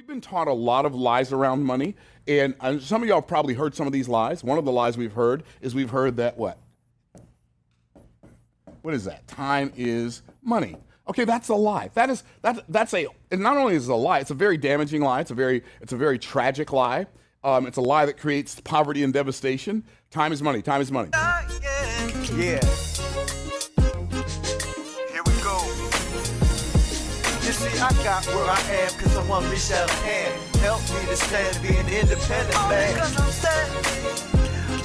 We've been taught a lot of lies around money, and some of y'all have probably heard some of these lies. One of the lies we've heard is that what? What is that? Time is money. Okay, that's a lie. That's a, and not only is it a lie, it's a very damaging lie. It's a very tragic lie. It's a lie that creates poverty and devastation. Time is money. Time is money. Yeah. Here we go. You see, I got where I am because someone reached out a hand. Help me to stand, be an independent man. Because I'm standing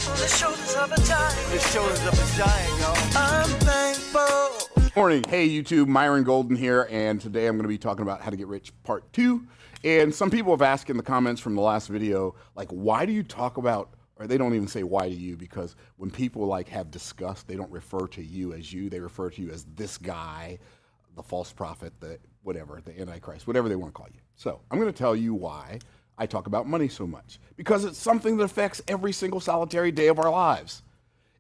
on the shoulders of a giant. The shoulders of a giant, y'all. I'm thankful. Morning. Hey, YouTube. Myron Golden here, and today I'm going to be talking about how to get rich part 2. And some people have asked in the comments from the last video, like, why do you talk about, or they don't even say why to you, because when people like have disgust, they don't refer to you as you, they refer to you as this guy, the false prophet, the whatever, the Antichrist, whatever they want to call you. So I'm going to tell you why I talk about money so much, because it's something that affects every single solitary day of our lives.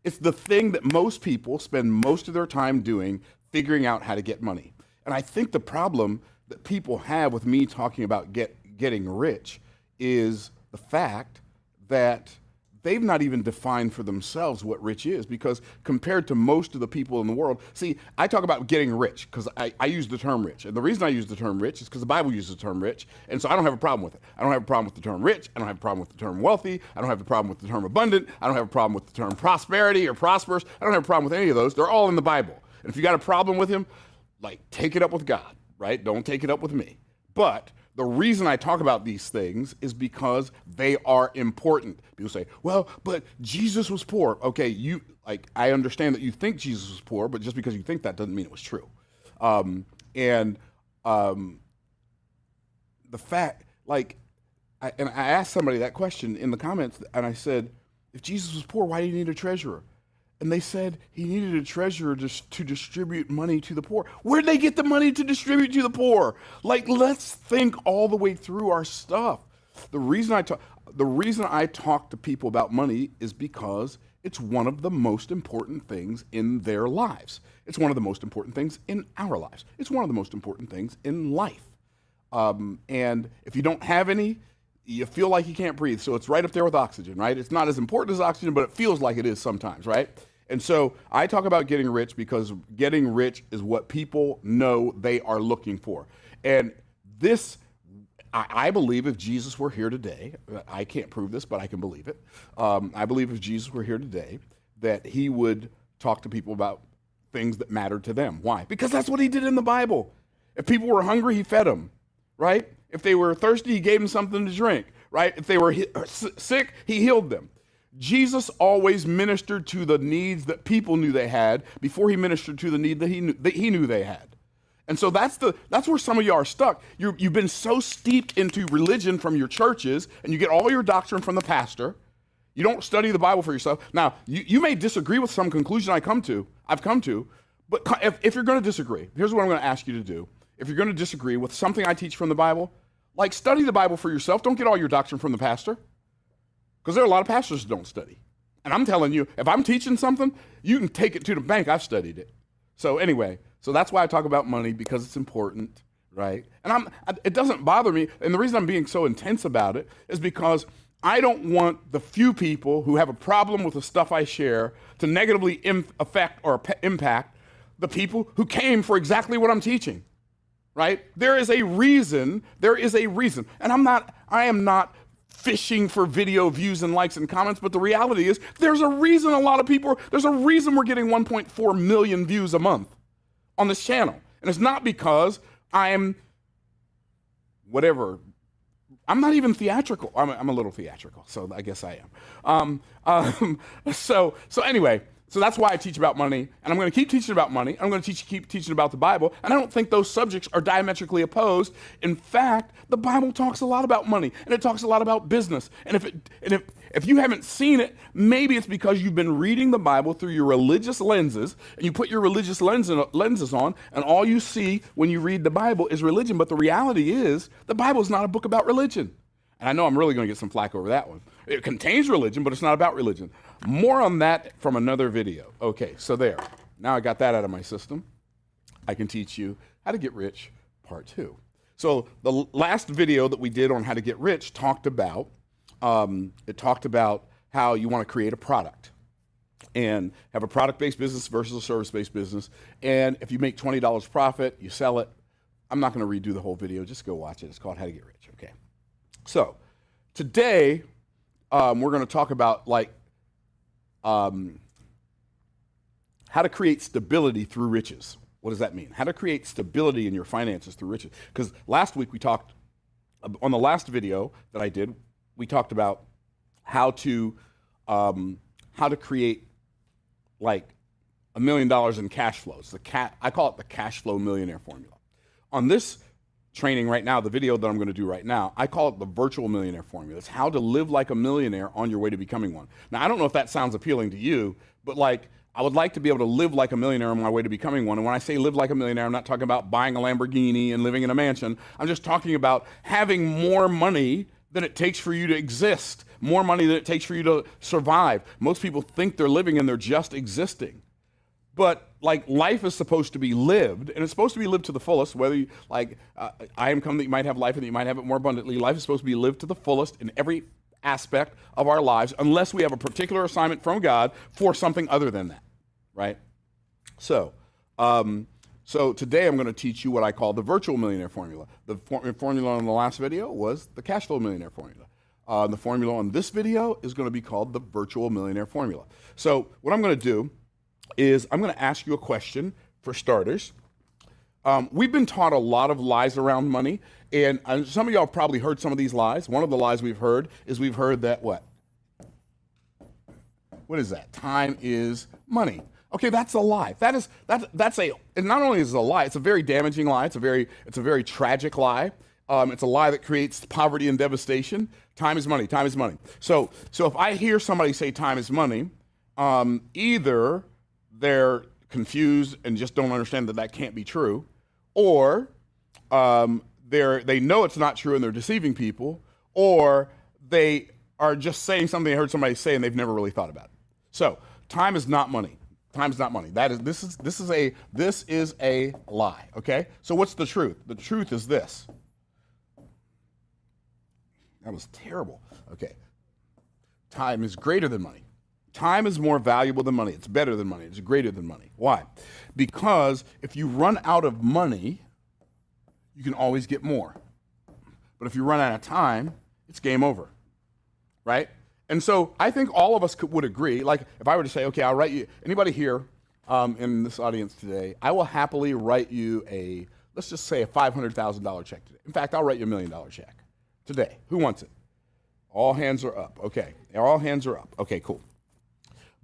It's the thing that most people spend most of their time doing, figuring out how to get money. And I think the problem that people have with me talking about getting rich is the fact that they've not even defined for themselves what rich is, because compared to most of the people in the world, see, I talk about getting rich because I use the term rich. And the reason I use the term rich is because the Bible uses the term rich. And so I don't have a problem with it. I don't have a problem with the term rich. I don't have a problem with the term wealthy. I don't have a problem with the term abundant. I don't have a problem with the term prosperity or prosperous. I don't have a problem with any of those. They're all in the Bible. And if you got a problem with him, like, take it up with God, right? Don't take it up with me. But the reason I talk about these things is because they are important. People say, well, but Jesus was poor. Okay, I understand that you think Jesus was poor, but just because you think that doesn't mean it was true. The fact, I asked somebody that question in the comments, and I said, if Jesus was poor, why do you need a treasurer? And they said he needed a treasurer to distribute money to the poor. Where'd they get the money to distribute to the poor? Like, let's think all the way through our stuff. The reason I talk to people about money is because it's one of the most important things in their lives. It's one of the most important things in our lives. It's one of the most important things in life. And if you don't have any, you feel like you can't breathe. So it's right up there with oxygen, right? It's not as important as oxygen, but it feels like it is sometimes, right? And so I talk about getting rich because getting rich is what people know they are looking for. And this, I believe if Jesus were here today, I can't prove this, but I can believe it. I believe if Jesus were here today, that he would talk to people about things that mattered to them. Why? Because that's what he did in the Bible. If people were hungry, he fed them, right? If they were thirsty, he gave them something to drink, right? If they were sick, he healed them. Jesus always ministered to the needs that people knew they had before he ministered to the need that he knew they had. And so that's where some of you are stuck. You've been so steeped into religion from your churches, and you get all your doctrine from the pastor. You don't study the Bible for yourself. Now, you may disagree with some conclusion I've come to, but if you're going to disagree, here's what I'm going to ask you to do. If you're going to disagree with something I teach from the Bible, like, study the Bible for yourself. Don't get all your doctrine from the pastor, because there are a lot of pastors who don't study. And I'm telling you, if I'm teaching something, you can take it to the bank. I've studied it. So anyway, so that's why I talk about money, because it's important, right? And it doesn't bother me. And the reason I'm being so intense about it is because I don't want the few people who have a problem with the stuff I share to negatively affect or impact the people who came for exactly what I'm teaching. Right? There is a reason. And I am not fishing for video views and likes and comments, but the reality is there's a reason there's a reason we're getting 1.4 million views a month on this channel. And it's not because I'm whatever. I'm not even theatrical. I'm a little theatrical, so I guess I am. So anyway, so that's why I teach about money, and I'm going to keep teaching about money. I'm going to keep teaching about the Bible, and I don't think those subjects are diametrically opposed. In fact, the Bible talks a lot about money, and it talks a lot about business. And if you haven't seen it, maybe it's because you've been reading the Bible through your religious lenses, and you put your religious lenses on, and all you see when you read the Bible is religion. But the reality is, the Bible is not a book about religion. And I know I'm really going to get some flack over that one. It contains religion, but it's not about religion. More on that from another video. Okay, so there. Now I got that out of my system. I can teach you how to get rich, part 2. So the last video that we did on how to get rich talked about how you want to create a product and have a product-based business versus a service-based business. And if you make $20 profit, you sell it. I'm not going to redo the whole video. Just go watch it. It's called How to Get Rich. Okay. So today we're going to talk about how to create stability through riches. What does that mean? How to create stability in your finances through riches. Because last week we talked, on the last video that I did, we talked about how to create like $1 million in cash flows. I call it the cash flow millionaire formula. On this training right now, the video that I'm going to do right now, I call it the virtual millionaire formula. It's how to live like a millionaire on your way to becoming one. Now, I don't know if that sounds appealing to you, but I would like to be able to live like a millionaire on my way to becoming one. And when I say live like a millionaire, I'm not talking about buying a Lamborghini and living in a mansion. I'm just talking about having more money than it takes for you to exist, more money than it takes for you to survive. Most people think they're living and they're just existing. But life is supposed to be lived, and it's supposed to be lived to the fullest, whether you, I am come that you might have life and that you might have it more abundantly. Life is supposed to be lived to the fullest in every aspect of our lives, unless we have a particular assignment from God for something other than that, right? So today I'm going to teach you what I call the virtual millionaire formula. The formula on the last video was the cash flow millionaire formula. The formula on this video is going to be called the virtual millionaire formula. So what I'm going to do is I'm going to ask you a question for starters. We've been taught a lot of lies around money, and some of y'all have probably heard some of these lies. One of the lies we've heard that what? What is that? Time is money. Okay, that's a lie. And not only is it a lie, it's a very damaging lie. It's a very tragic lie. It's a lie that creates poverty and devastation. Time is money. Time is money. So if I hear somebody say time is money, either they're confused and just don't understand that can't be true, or they know it's not true and they're deceiving people, or they are just saying something they heard somebody say and they've never really thought about it. So time is not money. Time is not money. This is a lie. Okay. So what's the truth? The truth is this. That was terrible. Okay. Time is greater than money. Time is more valuable than money. It's better than money. It's greater than money. Why? Because if you run out of money, you can always get more. But if you run out of time, it's game over, right? And so I think all of us would agree, if I were to say, okay, I'll write you, anybody here in this audience today, I will happily write you let's just say a $500,000 check today. In fact, I'll write you $1 million check today. Who wants it? All hands are up. Okay, all hands are up. Okay, cool.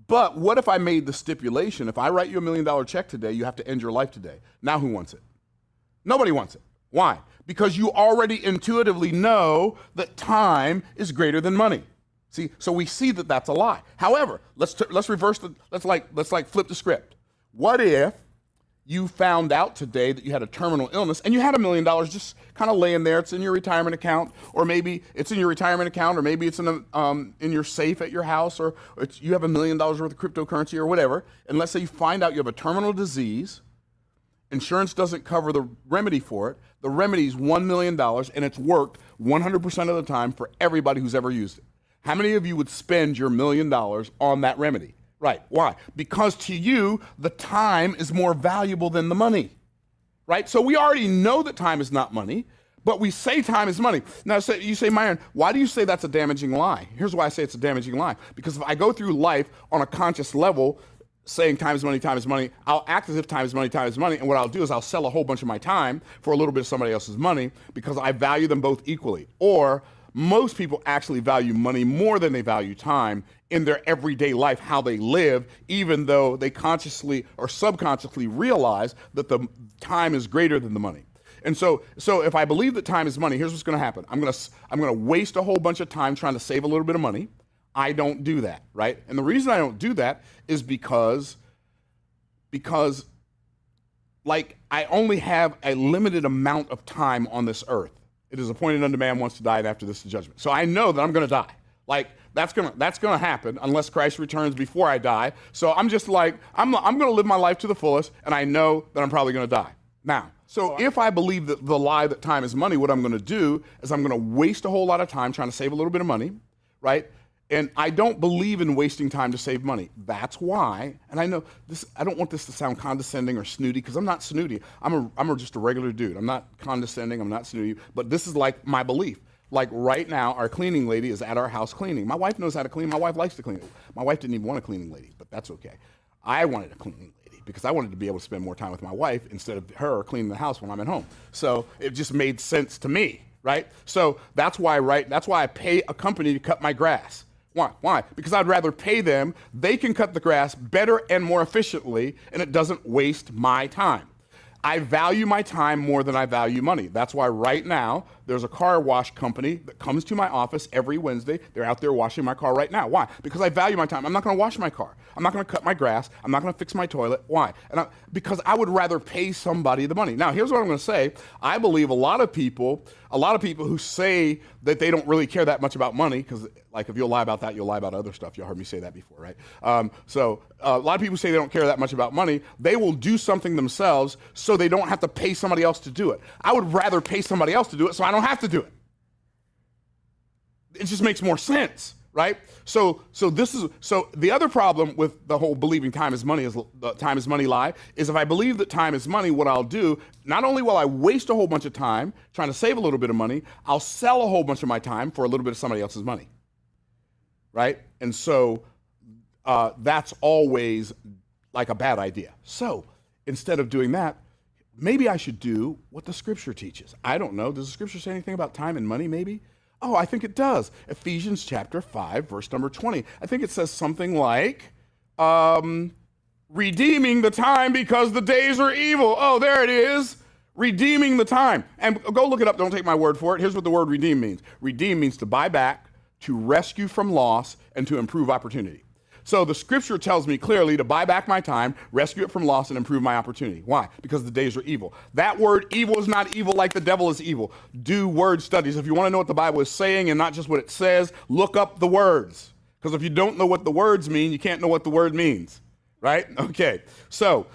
But what if I made the stipulation, if I write you $1 million check today, you have to end your life today. Now who wants it? Nobody wants it. Why? Because you already intuitively know that time is greater than money. See, so we see that that's a lie. However, let's reverse let's flip the script. What if you found out today that you had a terminal illness and you had $1 million just kind of laying there? It's in your retirement account, or maybe it's in your retirement account, or maybe it's in your safe at your house, or you have $1 million worth of cryptocurrency or whatever. And let's say you find out you have a terminal disease. Insurance doesn't cover the remedy for it. The remedy is $1 million, and it's worked 100% of the time for everybody who's ever used it. How many of you would spend your $1 million on that remedy? Right. Why? Because to you, the time is more valuable than the money. Right? So we already know that time is not money, but we say time is money. Now, you say, Myron, why do you say that's a damaging lie? Here's why I say it's a damaging lie. Because if I go through life on a conscious level saying time is money, I'll act as if time is money, and what I'll do is I'll sell a whole bunch of my time for a little bit of somebody else's money because I value them both equally. Or most people actually value money more than they value time in their everyday life, how they live, even though they consciously or subconsciously realize that the time is greater than the money. And so if I believe that time is money, here's what's going to happen. I'm going to waste a whole bunch of time trying to save a little bit of money. I don't do that, right? And the reason I don't do that is because I only have a limited amount of time on this earth. It is appointed unto man once to die, and after this the judgment. So I know that I'm going to die. That's gonna happen unless Christ returns before I die. So I'm just I'm going to live my life to the fullest, and I know that I'm probably going to die. Now, so if I believe that the lie that time is money, what I'm going to do is I'm going to waste a whole lot of time trying to save a little bit of money, right? And I don't believe in wasting time to save money. That's why, and I know this, I don't want this to sound condescending or snooty, because I'm not snooty. I'm just a regular dude. I'm not condescending, I'm not snooty, but this is like my belief. Like right now, our cleaning lady is at our house cleaning. My wife knows how to clean. My wife likes to clean. My wife didn't even want a cleaning lady, but that's okay. I wanted a cleaning lady because I wanted to be able to spend more time with my wife instead of her cleaning the house when I'm at home. So it just made sense to me, right? So that's why I pay a company to cut my grass. Why? Why? Because I'd rather pay them. They can cut the grass better and more efficiently, and it doesn't waste my time. I value my time more than I value money. That's why right now there's a car wash company that comes to my office every Wednesday. They're out there washing my car right now. Why? Because I value my time. I'm not going to wash my car. I'm not going to cut my grass. I'm not going to fix my toilet. Why? Because I would rather pay somebody the money. Now, here's what I'm going to say. I believe a lot of people who say that they don't really care that much about money, because like if you'll lie about that, you'll lie about other stuff. Y'all heard me say that before, right? So a lot of people say they don't care that much about money. They will do something themselves so they don't have to pay somebody else to do it. I would rather pay somebody else to do it so I don't have to do it. It just makes more sense, right? So the other problem with the whole believing time is money, is the time is money lie, is if I believe that time is money, what I'll do, not only will I waste a whole bunch of time trying to save a little bit of money, I'll sell a whole bunch of my time for a little bit of somebody else's money, right? And so that's always like a bad idea. So instead of doing that, maybe I should do what the scripture teaches. I don't know. Does the scripture say anything about time and money maybe? Oh, I think it does. Ephesians chapter 5, verse number 20. I think it says something like, redeeming the time because the days are evil. Oh, there it is. Redeeming the time. And go look it up. Don't take my word for it. Here's what the word redeem means. Redeem means to buy back, to rescue from loss, and to improve opportunity. So the scripture tells me clearly to buy back my time, rescue it from loss, and improve my opportunity. Why? Because the days are evil. That word evil is not evil like the devil is evil. Do word studies. If you want to know what the Bible is saying and not just what it says, look up the words. Because if you don't know what the words mean, you can't know what the word means. Right? Okay. So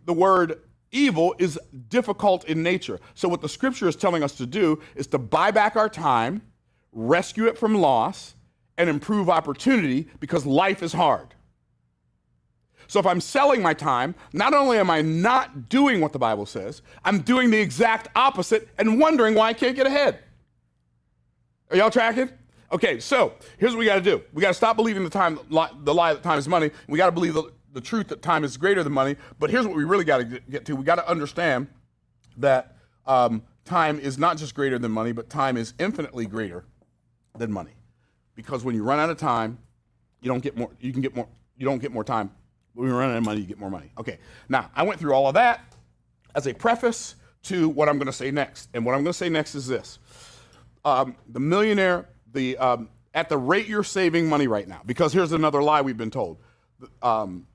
the word evil is difficult in nature. So what the scripture is telling us to do is to buy back our time, rescue it from loss, and improve opportunity, because life is hard. So if I'm selling my time, not only am I not doing what the Bible says, I'm doing the exact opposite and wondering why I can't get ahead. Are y'all tracking? Okay, so here's what we got to do. We got to stop believing the lie that time is money. We got to believe the truth that time is greater than money. But here's what we really got to get to. We got to understand that time is not just greater than money, but time is infinitely greater than money. Because when you run out of time, you don't get more. You don't get more time. When you run out of money, you get more money. Okay. Now, I went through all of that as a preface to what I'm going to say next. And what I'm going to say next is this: the millionaire, at the rate you're saving money right now. Because here's another lie we've been told: one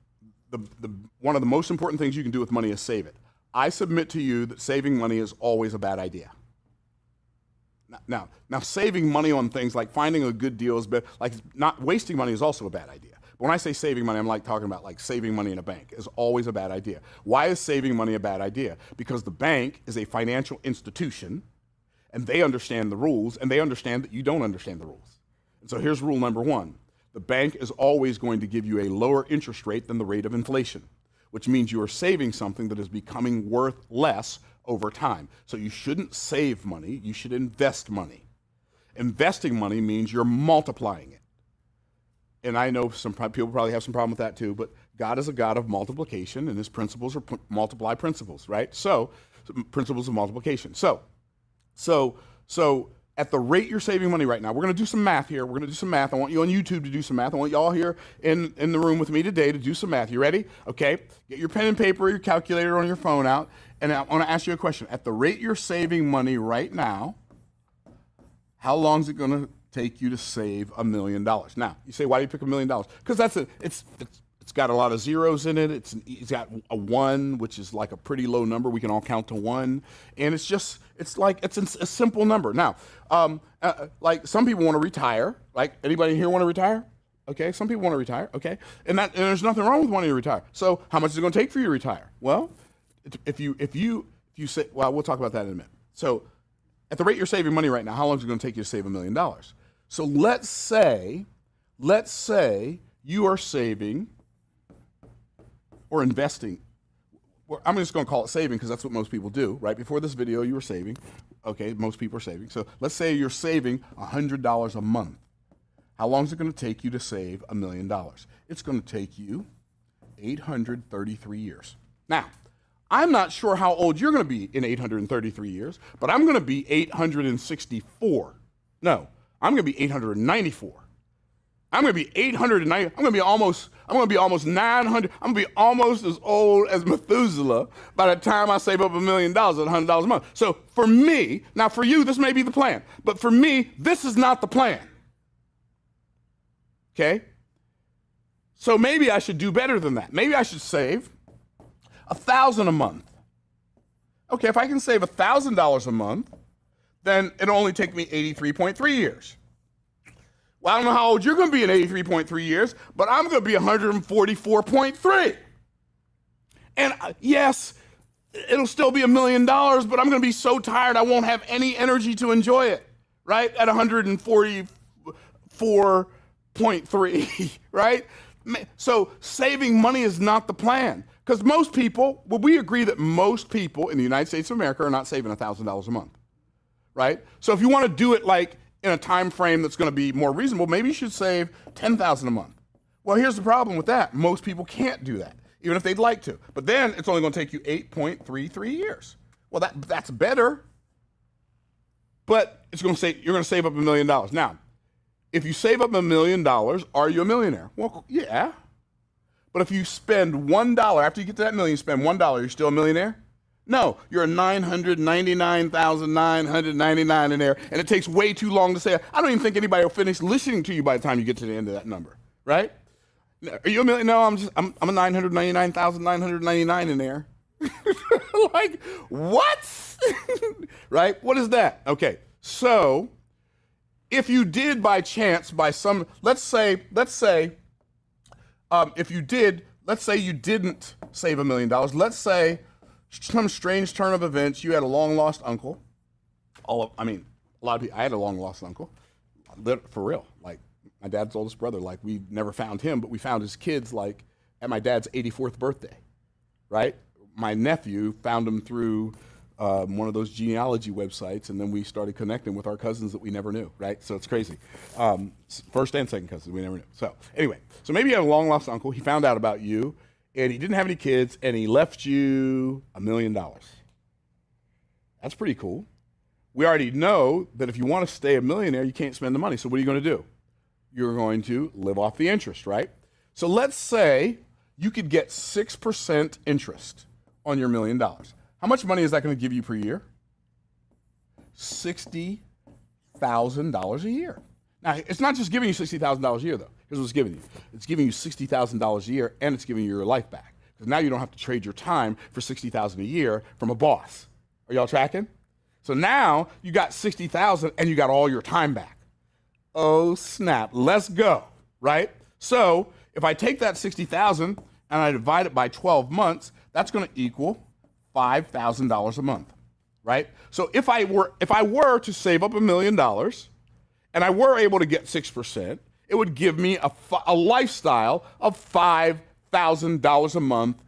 of the most important things you can do with money is save it. I submit to you that saving money is always a bad idea. Now, saving money on things like finding a good deal is better. Like not wasting money is also a bad idea. But when I say saving money, I'm like talking about like saving money in a bank is always a bad idea. Why is saving money a bad idea? Because the bank is a financial institution, and they understand the rules, and they understand that you don't understand the rules. And so here's rule number one: the bank is always going to give you a lower interest rate than the rate of inflation, which means you are saving something that is becoming worth less over time. So you shouldn't save money, you should invest money. Investing money means you're multiplying it. And I know some people probably have some problem with that too, but God is a God of multiplication, and his principles are multiply principles, right? So principles of multiplication. So at the rate you're saving money right now, we're going to do some math here. We're going to do some math. I want you on YouTube to do some math. I want you all here in the room with me today to do some math. You ready? Okay. Get your pen and paper, your calculator on your phone out, and I want to ask you a question. At the rate you're saving money right now, how long is it going to take you to save $1 million? Now, you say, why do you pick $1 million? Because it's got a lot of zeros in it. It's got a 1, which is like a pretty low number. We can all count to 1, and it's a simple number. Now, like some people want to retire. Like anybody here want to retire? Okay, some people want to retire. Okay, and there's nothing wrong with wanting to retire. So, how much is it going to take for you to retire? Well, if you you say, well, we'll talk about that in a minute. So at the rate you're saving money right now, how long is it going to take you to save $1 million? So let's say you are saving or investing. I'm just going to call it saving because that's what most people do. Right before this video, you were saving. Okay, most people are saving. So let's say you're saving $100 a month. How long is it going to take you to save $1 million? It's going to take you 833 years. Now, I'm not sure how old you're going to be in 833 years, but I'm going to be 864. No, I'm going to be 894. I'm going to be 890. I'm going to be almost 900. I'm going to be almost as old as Methuselah by the time I save up $1 million at $100 a month. So for me, now for you, this may be the plan, but for me, this is not the plan. Okay? So maybe I should do better than that. Maybe I should save $1,000 a month. Okay, if I can save $1,000 a month, then it'll only take me 83.3 years. Well, I don't know how old you're going to be in 83.3 years, but I'm going to be 144.3. And yes, it'll still be $1 million, but I'm going to be so tired I won't have any energy to enjoy it, right? At 144.3, right? So saving money is not the plan. Because most people, well, we agree that most people in the United States of America are not saving $1,000 a month, right? So if you want to do it like in a time frame that's going to be more reasonable, maybe you should save $10,000 a month. Well, here's the problem with that. Most people can't do that, even if they'd like to. But then it's only going to take you 8.33 years. Well, that's better, but it's going to say you're going to save up $1 million. Now, if you save up $1 million, are you a millionaire? Well, yeah. But if you spend $1, after you get to that million, you spend $1, you're still a millionaire? No, you're a 999,999 in there, and it takes way too long to say. I don't even think anybody will finish listening to you by the time you get to the end of that number, right? Are you a million? No, I'm a 999,999 in there. Like, what? Right? What is that? Okay, so if you did by chance, by some, let's say if you did, let's say you didn't save $1 million. Let's say some strange turn of events, you had a long lost uncle. A lot of people, I had a long lost uncle, for real. Like my dad's oldest brother, like we never found him, but we found his kids like at my dad's 84th birthday, right? My nephew found him through one of those genealogy websites, and then we started connecting with our cousins that we never knew, right? So it's crazy. First and second cousins we never knew. So anyway, so maybe you had a long lost uncle. He found out about you, and he didn't have any kids, and he left you $1 million. That's pretty cool. We already know that if you want to stay a millionaire, you can't spend the money. So what are you going to do? You're going to live off the interest, right? So let's say you could get 6% interest on your $1 million. How much money is that going to give you per year? $60,000 a year. Now, it's not just giving you $60,000 a year, though. Here's what it's giving you. It's giving you $60,000 a year, and it's giving you your life back. Because now you don't have to trade your time for $60,000 a year from a boss. Are y'all tracking? So now you got $60,000, and you got all your time back. Oh, snap. Let's go, right? So if I take that $60,000 and I divide it by 12 months, that's going to equal $5,000 a month, right? So if I were to save up $1 million and I were able to get 6%, it would give me a lifestyle of $5,000 a month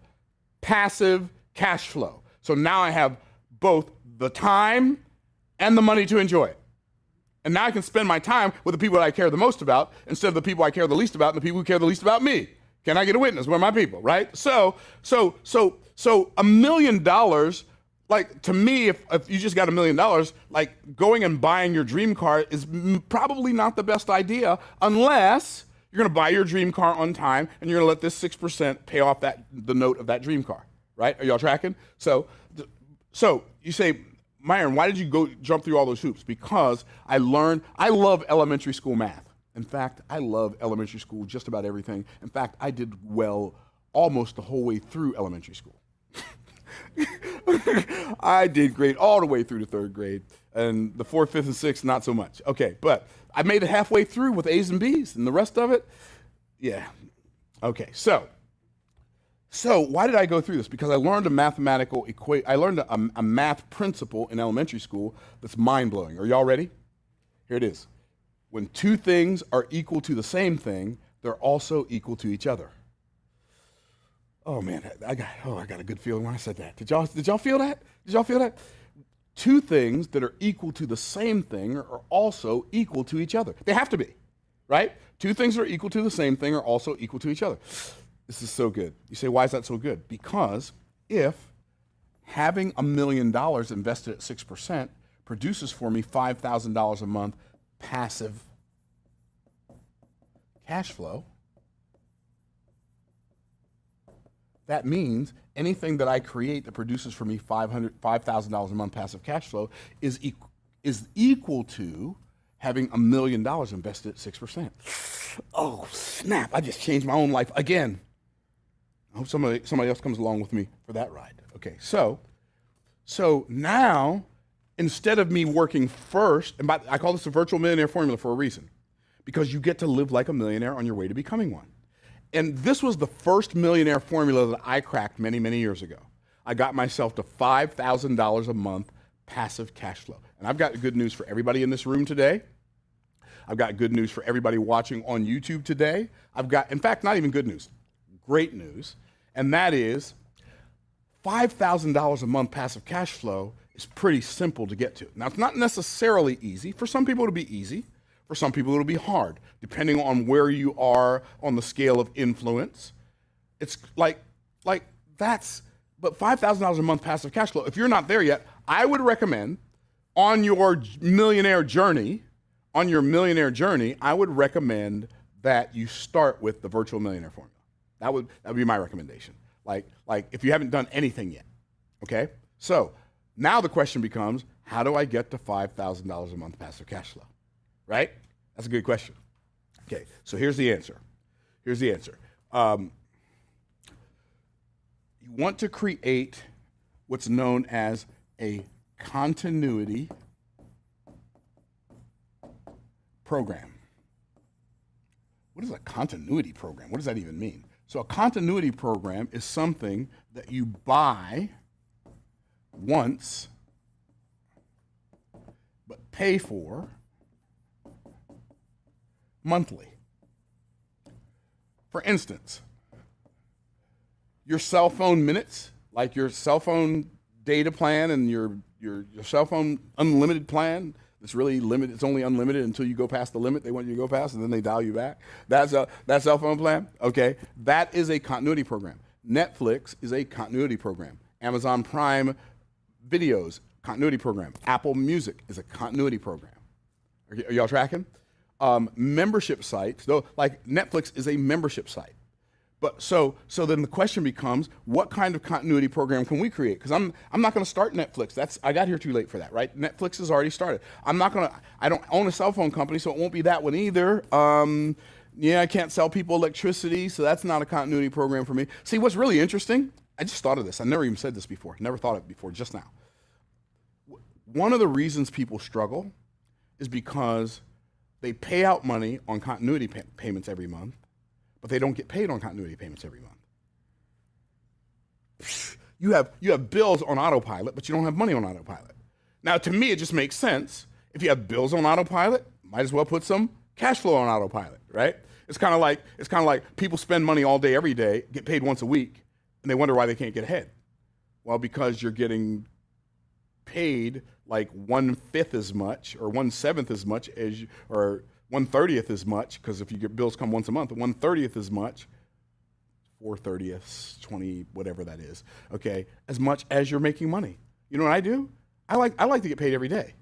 passive cash flow. So now I have both the time and the money to enjoy it. And now I can spend my time with the people that I care the most about instead of the people I care the least about and the people who care the least about me. Can I get a witness? Where are my people, right? So $1 million, like to me, if you just got $1 million, like going and buying your dream car is probably not the best idea unless you're going to buy your dream car on time and you're going to let this 6% pay off the note of that dream car, right? Are y'all tracking? So you say, Myron, why did you go jump through all those hoops? Because I love elementary school math. In fact, I love elementary school, just about everything. In fact, I did well almost the whole way through elementary school. I did great all the way through to third grade. And the fourth, fifth, and sixth, not so much. Okay, but I made it halfway through with A's and B's, and the rest of it, yeah. Okay, so So why did I go through this? Because I learned I learned a math principle in elementary school that's mind-blowing. Are y'all ready? Here it is. When two things are equal to the same thing, they're also equal to each other. Oh man, I got a good feeling when I said that. Did y'all feel that? Did y'all feel that? Two things that are equal to the same thing are also equal to each other. They have to be, right? Two things that are equal to the same thing are also equal to each other. This is so good. You say, why is that so good? Because if having $1 million invested at 6% produces for me $5,000 a month passive cash flow, that means anything that I create that produces for me $5,000 a month passive cash flow is equal to having $1 million invested at 6%. Oh, snap. I just changed my own life again. I hope somebody else comes along with me for that ride. Okay, so now, instead of me working first, and I call this a virtual millionaire formula for a reason, because you get to live like a millionaire on your way to becoming one. And this was the first millionaire formula that I cracked many, many years ago. I got myself to $5,000 a month passive cash flow. And I've got good news for everybody in this room today. I've got good news for everybody watching on YouTube today. I've got, in fact, not even good news, great news. And that is $5,000 a month passive cash flow is pretty simple to get to. Now, it's not necessarily easy. For some people, it'll be easy. For some people, it'll be hard, depending on where you are on the scale of influence. It's like that's, but $5,000 a month passive cash flow, if you're not there yet, I would recommend on your millionaire journey, I would recommend that you start with the virtual millionaire formula. That would be my recommendation. Like if you haven't done anything yet, okay? So now the question becomes, how do I get to $5,000 a month passive cash flow, right? That's a good question. Okay, so here's the answer. You want to create what's known as a continuity program. What is a continuity program? What does that even mean? So a continuity program is something that you buy once, but pay for monthly. For instance, your cell phone minutes, like your cell phone data plan and your cell phone unlimited plan, it's really limited. It's only unlimited until you go past the limit they want you to go past, and then they dial you back. That cell phone plan, okay, that is a continuity program. Netflix is a continuity program. Amazon Prime Videos, continuity program. Apple Music is a continuity program. Are y'all tracking? Membership sites, though, like Netflix is a membership site. But so then the question becomes, what kind of continuity program can we create? Because I'm not going to start Netflix. I got here too late for that, right? Netflix has already started. I don't own a cell phone company, so it won't be that one either. I can't sell people electricity, so that's not a continuity program for me. See, what's really interesting, I just thought of this. I never even said this before. Never thought of it before, just now. One of the reasons people struggle is because they pay out money on continuity payments every month, but they don't get paid on continuity payments every month. You have bills on autopilot, but you don't have money on autopilot. Now, to me, it just makes sense. If you have bills on autopilot, might as well put some cash flow on autopilot, right? It's kind of like people spend money all day, every day, get paid once a week, and they wonder why they can't get ahead. Well, because you're getting paid like 1/5 as much or 1/7 as much as, or 1/30 as much, because if you get bills come once a month, 1/30 as much, 4/30, 20, whatever that is, okay, as much as you're making money. You know what I do? I like to get paid every day.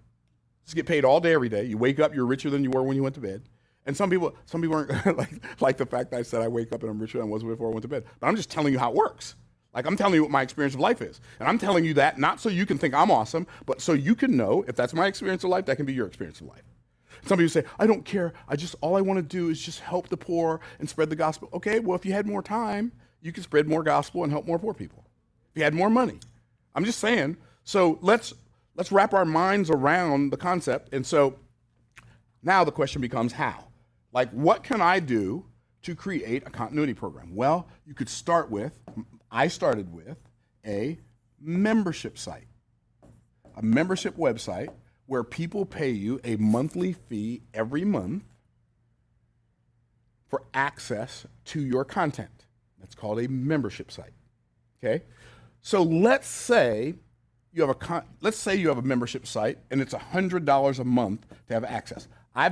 Just get paid all day, every day. You wake up, you're richer than you were when you went to bed. And some people aren't like the fact that I said I wake up and I'm richer than I was before I went to bed. But I'm just telling you how it works. Like, I'm telling you what my experience of life is. And I'm telling you that not so you can think I'm awesome, but so you can know if that's my experience of life, that can be your experience of life. Some people say, I don't care. All I want to do is just help the poor and spread the gospel. Okay, well, if you had more time, you could spread more gospel and help more poor people. If you had more money. I'm just saying. So let's wrap our minds around the concept. And so now the question becomes how? Like, what can I do to create a continuity program? Well, you could start with I started with a membership site, a membership website where people pay you a monthly fee every month for access to your content. That's called a membership site. Okay? So let's say you have a membership site and it's $100 a month to have access. For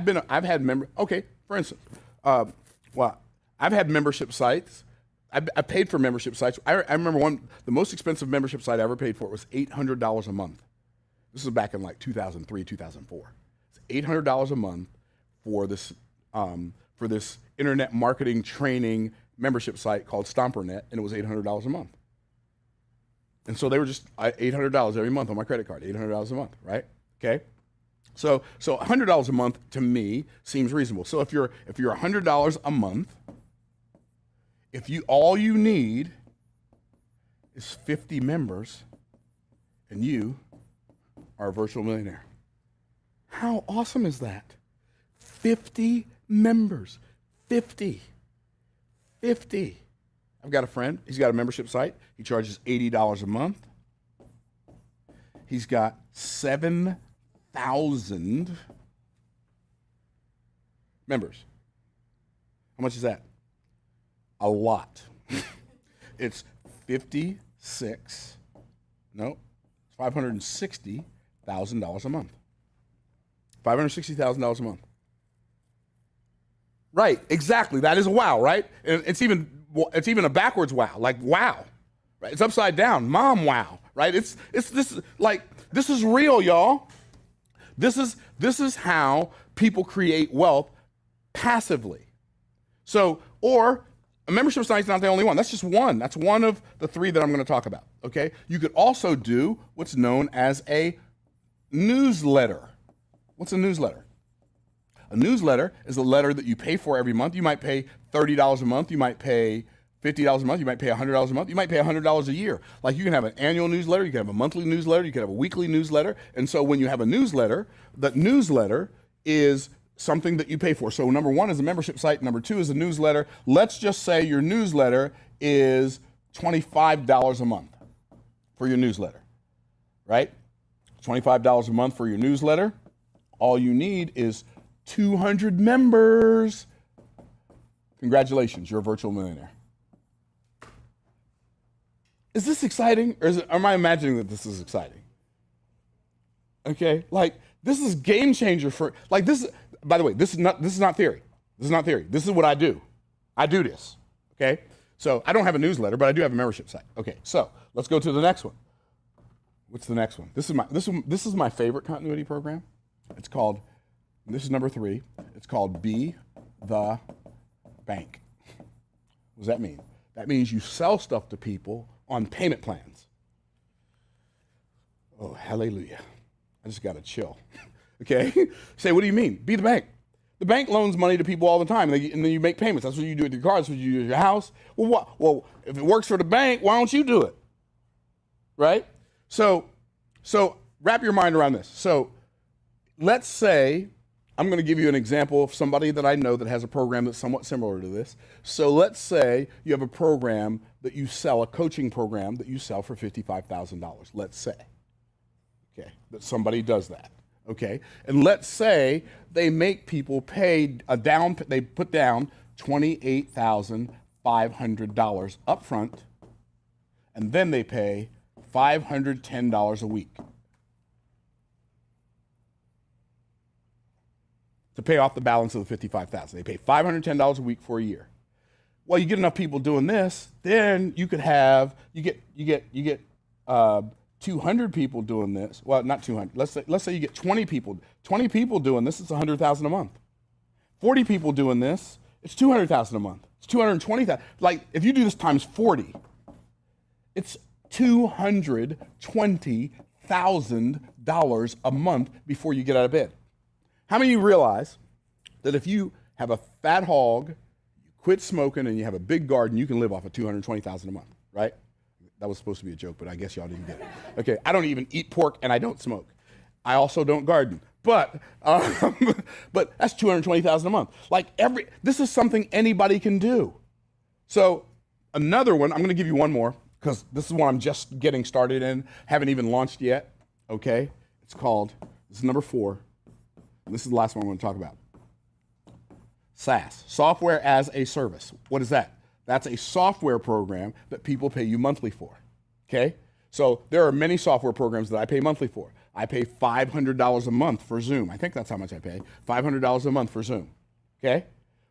instance, I've had membership sites. I paid for membership sites. I remember the most expensive membership site I ever paid for was $800 a month. This was back in like 2003, 2004. It's $800 a month for this internet marketing training membership site called StomperNet, and it was $800 a month. And so they were just $800 every month on my credit card, $800 a month, right? Okay. So $100 a month to me seems reasonable. So if you're $100 a month, all you need is 50 members, and you are a virtual millionaire. How awesome is that? 50 members. 50. I've got a friend. He's got a membership site. He charges $80 a month. He's got 7,000 members. How much is that? A lot. It's $560,000 a month. $560,000 a month. Right, exactly. That is a wow, right? And it's even a backwards wow, like wow. Right? It's upside down. Mom wow, right? This is real, y'all. This is how people create wealth passively. So, or a membership site's not the only one. That's just one. That's one of the three that I'm going to talk about. Okay? You could also do what's known as a newsletter. What's a newsletter? A newsletter is a letter that you pay for every month. You might pay $30 a month. You might pay $50 a month. You might pay $100 a month. You might pay $100 a year. Like you can have an annual newsletter. You can have a monthly newsletter. You can have a weekly newsletter. And so when you have a newsletter, that newsletter is something that you pay for. So number one is a membership site. Number two is a newsletter. Let's just say your newsletter is $25 a month for your newsletter, right? $25 a month for your newsletter. All you need is 200 members. Congratulations, you're a virtual millionaire. Is this exciting, or am I imagining that this is exciting? Okay, like this is game changer for this. By the way, this is not theory. This is not theory. This is what I do. I do this. Okay, so I don't have a newsletter, but I do have a membership site. Okay, so let's go to the next one. What's the next one? This is my favorite continuity program. It's called. This is number 3. It's called Be the Bank. What does that mean? That means you sell stuff to people on payment plans. Oh, hallelujah. I just got to chill. Okay? Say, what do you mean? Be the bank. The bank loans money to people all the time, and then you make payments. That's what you do with your cars. That's what you do with your house. Well, what? Well, if it works for the bank, why don't you do it? Right? So wrap your mind around this. So let's say, I'm going to give you an example of somebody that I know that has a program that's somewhat similar to this. So let's say you have a program that you sell, a coaching program that you sell for $55,000. Let's say, okay, that somebody does that. Okay, and let's say they make people pay they put down $28,500 up front, and then they pay $510 a week to pay off the balance of the $55,000. They pay $510 a week for a year. Well, you get enough people doing this, then you could have you get 200 people doing this. Well, not 200. Let's say you get 20 people. 20 people doing this, it's $100,000 a month. 40 people doing this, it's $200,000 a month. It's $220,000. Like if you do this times 40, it's $220,000 a month before you get out of bed. How many of you realize that if you have a fat hog, you quit smoking, and you have a big garden, you can live off of $220,000 a month, right? That was supposed to be a joke, but I guess y'all didn't get it. Okay, I don't even eat pork, and I don't smoke. I also don't garden, but that's $220,000 a month. This is something anybody can do. So another one, I'm going to give you one more. because this is what I'm just getting started in, haven't even launched yet, okay? It's called, this is number 4. And this is the last one I'm going to talk about. SaaS, software as a service. What is that? That's a software program that people pay you monthly for, okay? So there are many software programs that I pay monthly for. I pay $500 a month for Zoom. I think that's how much I pay, $500 a month for Zoom, okay?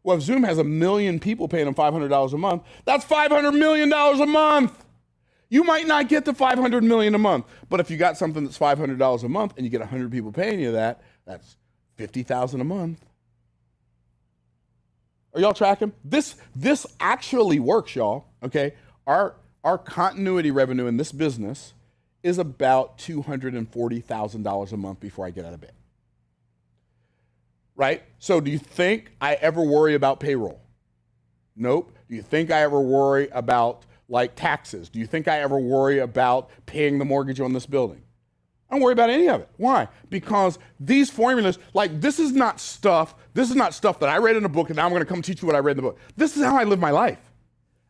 Well, if Zoom has 1 million people paying them $500 a month, that's $500 million a month. You might not get to $500 million a month, but if you got something that's $500 a month and you get 100 people paying you that, that's $50,000 a month. Are y'all tracking? This actually works, y'all, okay? Our continuity revenue in this business is about $240,000 a month before I get out of bed. Right? So do you think I ever worry about payroll? Nope. Do you think I ever worry about like taxes? Do you think I ever worry about paying the mortgage on this building? I don't worry about any of it. Why? Because these formulas, like this is not stuff that I read in a book and now I'm going to come teach you what I read in the book. This is how I live my life.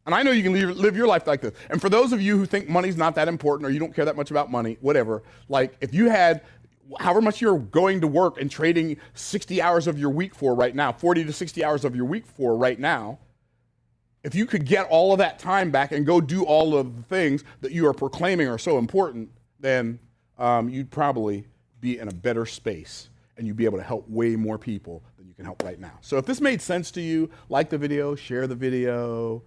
And I know you can live your life like this. And for those of you who think money's not that important or you don't care that much about money, whatever, like if you had however much you're going to work and trading 60 hours of your week for right now, 40 to 60 hours of your week for right now, if you could get all of that time back and go do all of the things that you are proclaiming are so important, then you'd probably be in a better space and you'd be able to help way more people than you can help right now. So if this made sense to you, like the video, share the video,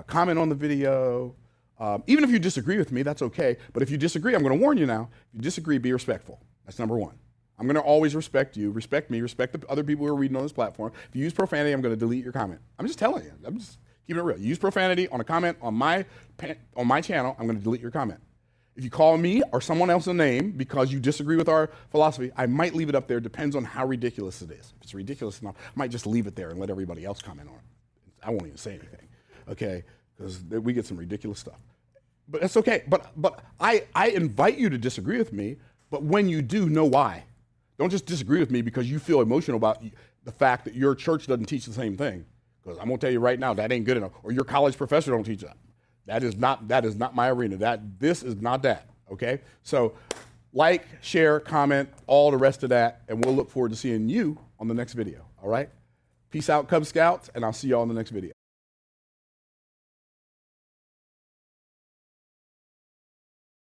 comment on the video. Even if you disagree with me, that's okay. But if you disagree, I'm going to warn you now. If you disagree, be respectful. That's number 1. I'm going to always respect you, respect me, respect the other people who are reading on this platform. If you use profanity, I'm going to delete your comment. I'm just telling you. I'm just keeping it real. You use profanity on a comment on my channel, I'm going to delete your comment. If you call me or someone else a name because you disagree with our philosophy, I might leave it up there. Depends on how ridiculous it is. If it's ridiculous enough, I might just leave it there and let everybody else comment on it. I won't even say anything, okay? Because we get some ridiculous stuff. But that's okay. But I invite you to disagree with me, but when you do, know why. Don't just disagree with me because you feel emotional about the fact that your church doesn't teach the same thing. Because I'm going to tell you right now, that ain't good enough. Or your college professor don't teach that. That is not my arena. This is not that, okay? So like, share, comment, all the rest of that, and we'll look forward to seeing you on the next video, all right? Peace out, Cub Scouts, and I'll see you all in the next video.